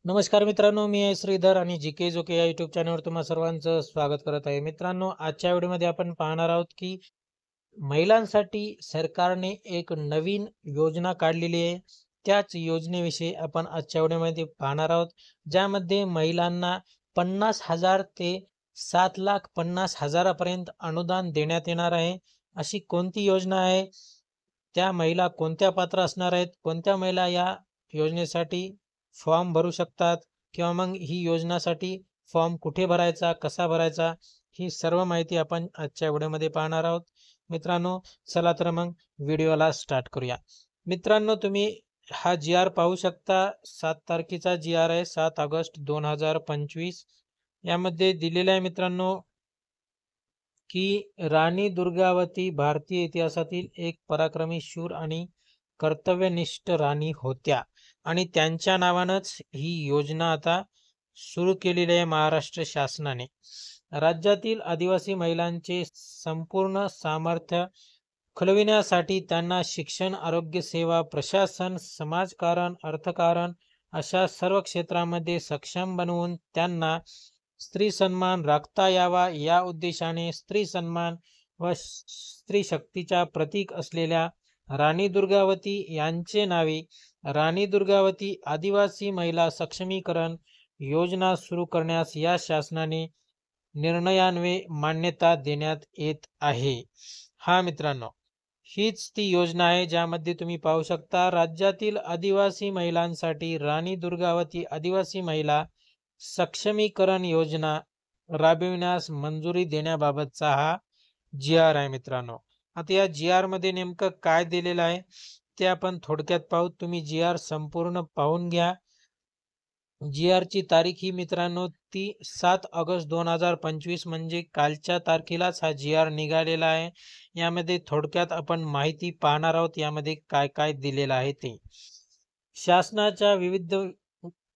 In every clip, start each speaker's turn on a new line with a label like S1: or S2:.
S1: नमस्कार मित्रांनो, मी आहे श्रीधर आणि जी जो के या यूट्यूब चॅनलवर तुम्हा सर्वांचं स्वागत करत आहे. मित्रांनो, आजच्या व्हिडिओमध्ये आपण पाहणार आहोत की महिलांसाठी सरकारने एक नवीन योजना काढलेली आहे. त्याच योजनेविषयी आपण आजच्या व्हिडिओमध्ये पाहणार आहोत, ज्यामध्ये महिलांना 50,000 ते 7,50,000 पर्यंत अनुदान देण्यात येणार आहे. अशी कोणती योजना आहे? त्या महिला कोणत्या पात्र असणार आहेत? कोणत्या महिला या योजनेसाठी फॉर्म भरू शकतात? किंवा मग ही योजनासाठी फॉर्म कुठे भरायचा, कसा भरायचा? ही सर्व माहिती आपण आजच्या व्हिडिओमध्ये पाहणार आहोत. मित्रांनो, चला तर मग व्हिडिओला स्टार्ट करूया. मित्रांनो, तुम्ही हा जी-आर पाहू शकता. 7 तारखेचा जी-आर आहे, 7 ऑगस्ट 2025. यामध्ये दिलेलं आहे मित्रांनो, की राणी दुर्गावती भारतीय इतिहासातील एक पराक्रमी शूर आणि कर्तव्यनिष्ठ राणी होत्या आणि त्यांच्या नावानंच ही योजना आता सुरू केलेली आहे महाराष्ट्र शासनाने. राज्यातील आदिवासी महिलांचे संपूर्ण सामर्थ्य खुलविण्यासाठी त्यांना शिक्षण, आरोग्य सेवा, प्रशासन, समाजकारण, अर्थकारण अशा सर्व क्षेत्रामध्ये सक्षम बनवून त्यांना स्त्री सन्मान राखता यावा या उद्देशाने स्त्री सन्मान व स्त्री शक्तीच्या प्रतीक असलेल्या राणी दुर्गावती यांचे नावे राणी दुर्गावती आदिवासी महिला सक्षमीकरण योजना सुरू करण्यास या शासनाने निर्णयान्वये मान्यता देण्यात येत आहे. हा मित्रांनो, हीच ती योजना आहे ज्यामध्ये तुम्ही पाहू शकता, राज्यातील आदिवासी महिलांसाठी राणी दुर्गावती आदिवासी महिला सक्षमीकरण योजना राबविण्यास मंजुरी देण्याबाबतचा हा जी-आर आहे मित्रांनो. आता या जी-आर मध्ये नेमकं काय दिलेलं आहे ते आपण थोडक्यात पाहू. तुम्ही जी-आर संपूर्ण पाहून घ्या. जी-आर ची तारीख ही मित्रांनो ती 7 ऑगस्ट 2025 म्हणजे कालच्या तारखेलाच हा जी-आर निघालेला आहे. यामध्ये थोडक्यात आपण माहिती पाहणार आहोत, यामध्ये काय काय दिलेलं आहे ते. शासनाच्या विविध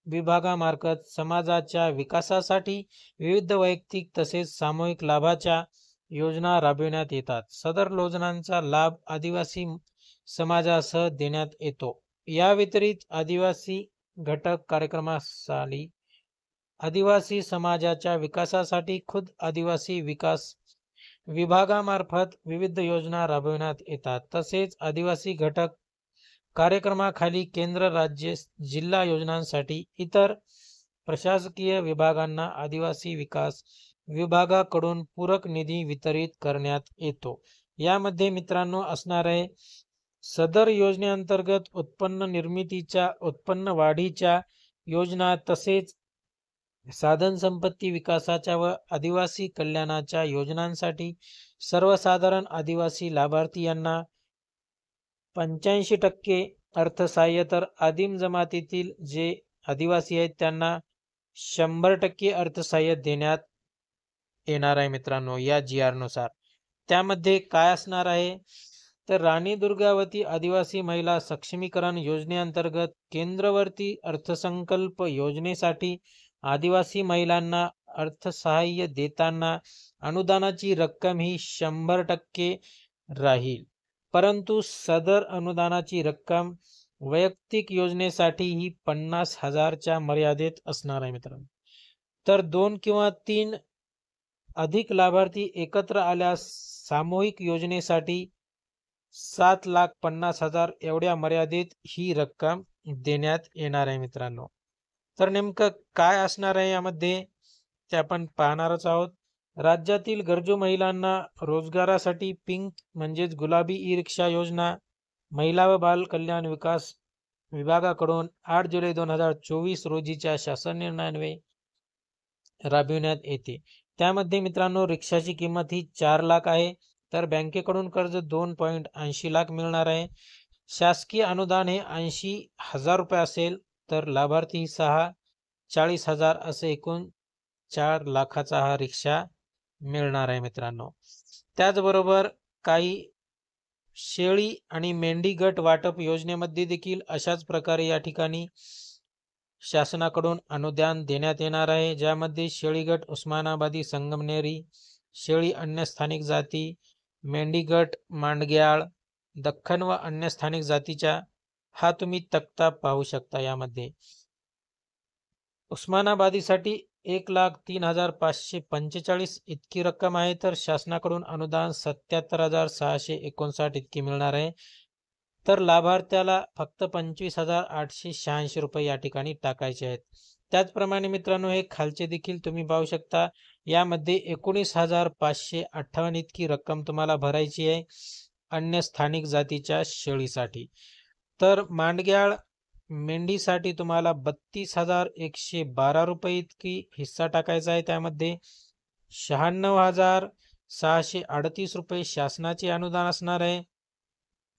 S1: विभागामार्फत समाजाच्या विकासासाठी विविध वैयक्तिक तसेच सामूहिक लाभाच्या योजना राबविण्यात येतात. सदर योजनांचा लाभ आदिवासी समाजासह देण्यात येतो. या व्यतिरिक्त आदिवासी घटक कार्यक्रमासाठी आदिवासी समाजाच्या विकासासाठी खुद आदिवासी विकास विभागामार्फत विविध योजना राबविण्यात येतात. तसेच आदिवासी घटक कार्यक्रमाखाली केंद्र, राज्य, जिल्हा योजनांसाठी इतर प्रशासकीय विभागांना आदिवासी विकास विभागाकडून पूरक निधी वितरित करण्यात येतो. यामध्ये मित्रांनो असणार आहे, सदर योजनेअंतर्गत उत्पन्न निर्मितीच्या, उत्पन्न वाढीच्या योजना तसेच साधन संपत्ती विकासाच्या व आदिवासी कल्याणाच्या योजनांसाठी सर्वसाधारण आदिवासी लाभार्थी यांना 85% अर्थसहाय्य, तर आदिम जमातीतील जे आदिवासी आहेत त्यांना 100% अर्थसहाय्य देण्यात येणार आहे मित्रांनो या जी-आर नुसार. त्यामध्ये काय असणार आहे, तर राणी दुर्गावती आदिवासी महिला सक्षमीकरण योजनेअंतर्गत केंद्रवर्ती अर्थसंकल्प योजनेसाठी आदिवासी महिलांना अर्थसहाय्य देताना अनुदानाची रक्कम ही 100% राहील. परंतु सदर अनुदानाची रक्कम वैयक्तिक योजनेसाठी ही 50,000च्या मर्यादेत असणार आहे मित्रांनो. तर 2 किंवा 3 अधिक लाभार्थी एकत्र आल्यास सामूहिक योजनेसाठी 7,50,000 एवढ्या मर्यादेत ही रक्कम देण्यात येणार आहे मित्रांनो. तर नेमकं काय असणार आहे यामध्ये ते आपण पाहणारच आहोत. राज्यातील गरजू महिलांना रोजगारासाठी पिंक म्हणजेच गुलाबी ई-रिक्षा योजना महिला व बाल कल्याण विकास विभागाकडून 8 जुलै 2024 रोजीच्या शासन निर्णयान्वये राबविण्यात येते. त्यामध्ये मित्रांनो रिक्षाची किंमत ही 4 लाख आहे, तर बँकेकडून कर्ज 2.80 लाख मिळणार आहे. शासकीय अनुदान हे 80,000 रुपये असेल, तर लाभार्थी 40,000 असे एकूण 4 लाखाचा हा रिक्षा मिळणार आहे मित्रांनो. त्याचबरोबर काही शेळी आणि मेंढी गट वाटप योजनेमध्ये देखील अशाच प्रकारे या ठिकाणी शासनाकडून अनुदान देण्यात येणार आहे, ज्यामध्ये शेळी गट उस्मानाबादी, संगमनेरी, शेळी अन्य स्थानिक जाती, मेंढी गट मांडग्याळ, दख्खन व अन्य स्थानिक जातीच्या हा तुम्ही तक्ता पाहू शकता यामध्ये. उस्मानाबादीसाठी 1,03,545 इतकी रक्कम आहे, तर शासनाकडून अनुदान 77,659 इतकी मिळणार आहे. तर लाभार्थ्याला फक्त 25,886 रुपये या ठिकाणी टाकायचे आहेत. त्याचप्रमाणे मित्रांनो, हे खालचे देखील तुम्ही पाहू शकता. यामध्ये 19,558 इतकी रक्कम तुम्हाला भरायची आहे अन्य स्थानिक जातीच्या शेळीसाठी. तर मांडग्याळ मेंढीसाठी तुम्हाला 32,112 रुपये इतकी हिस्सा टाकायचा आहे. त्यामध्ये 96,638 रुपये शासनाचे अनुदान असणार आहे.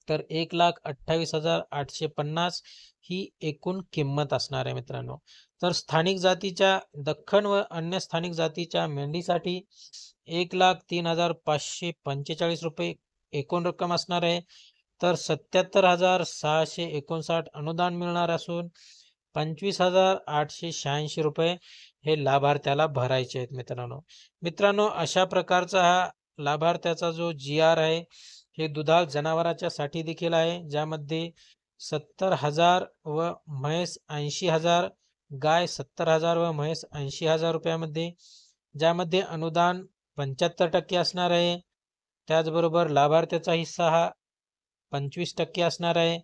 S1: तर 1,28,850 ही एकूण किंमत असणार आहे मित्रांनो. तर स्थानिक जातीच्या दख्खन व अन्य स्थानिक जातीच्या मेंढीसाठी 1,03,545 रुपये एकूण रक्कम असणार आहे. तर 77,659 अनुदान मिळणार असून 25,886 रुपये हे लाभार्थ्याला भरायचे आहेत मित्रांनो. अशा प्रकारचा हा लाभार्थ्याचा जो GR आहे हे दुधाळ जनावराच्या साठी देखील आहे, ज्यामध्ये 70,000 व म्हैस 80,000, गाय 70,000 व म्हैस 80,000 रुपयामध्ये, ज्यामध्ये अनुदान 75% असणार आहे. त्याचबरोबर लाभार्थ्याचा हिस्सा हा 25% असणार आहे.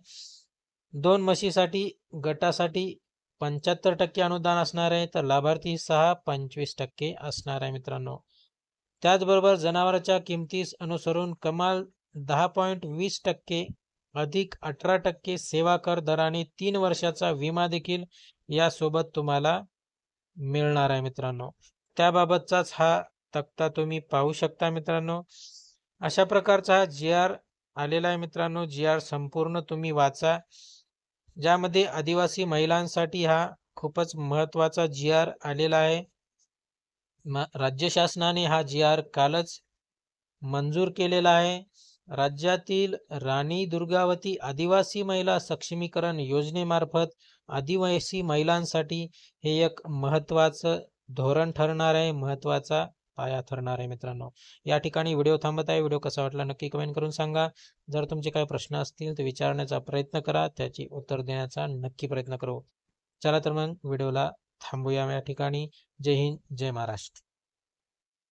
S1: 2 म्हशीसाठी गटासाठी 75% अनुदान असणार आहे, तर लाभार्थी हिस्सा हा 25% असणार आहे मित्रांनो. त्याचबरोबर जनावरांच्या किमतीस अनुसरून कमाल 10.20% अधिक 18% सेवा कर दराने 3 वर्षाचा विमा देखील यासोबत तुम्हाला मिळणार आहे मित्रांनो. त्याबाबतचाच हा तक्ता तुम्ही पाहू शकता मित्रांनो. अशा प्रकारचा हा GR आलेला आहे मित्रांनो. GR संपूर्ण तुम्ही वाचा, ज्यामध्ये आदिवासी महिलांसाठी हा खूपच महत्त्वाचा GR आलेला आहे. राज्य शासनाने हा GR कालच मंजूर केलेला आहे. राज्यातील राणी दुर्गावती आदिवासी महिला सक्षमीकरण योजनेमार्फत आदिवासी महिलांसाठी हे एक महत्त्वाचं धोरण ठरणार आहे, महत्त्वाचा पाया ठरणार आहे मित्रांनो. या ठिकाणी व्हिडिओ थांबत आहे. व्हिडिओ कसा वाटला नक्की कमेंट करून सांगा. जर तुमचे काही प्रश्न असतील तर विचारण्याचा प्रयत्न करा, त्याची उत्तर देण्याचा नक्की प्रयत्न करू. चला तर मग व्हिडिओला थांबूया या ठिकाणी. जय हिंद, जय महाराष्ट्र.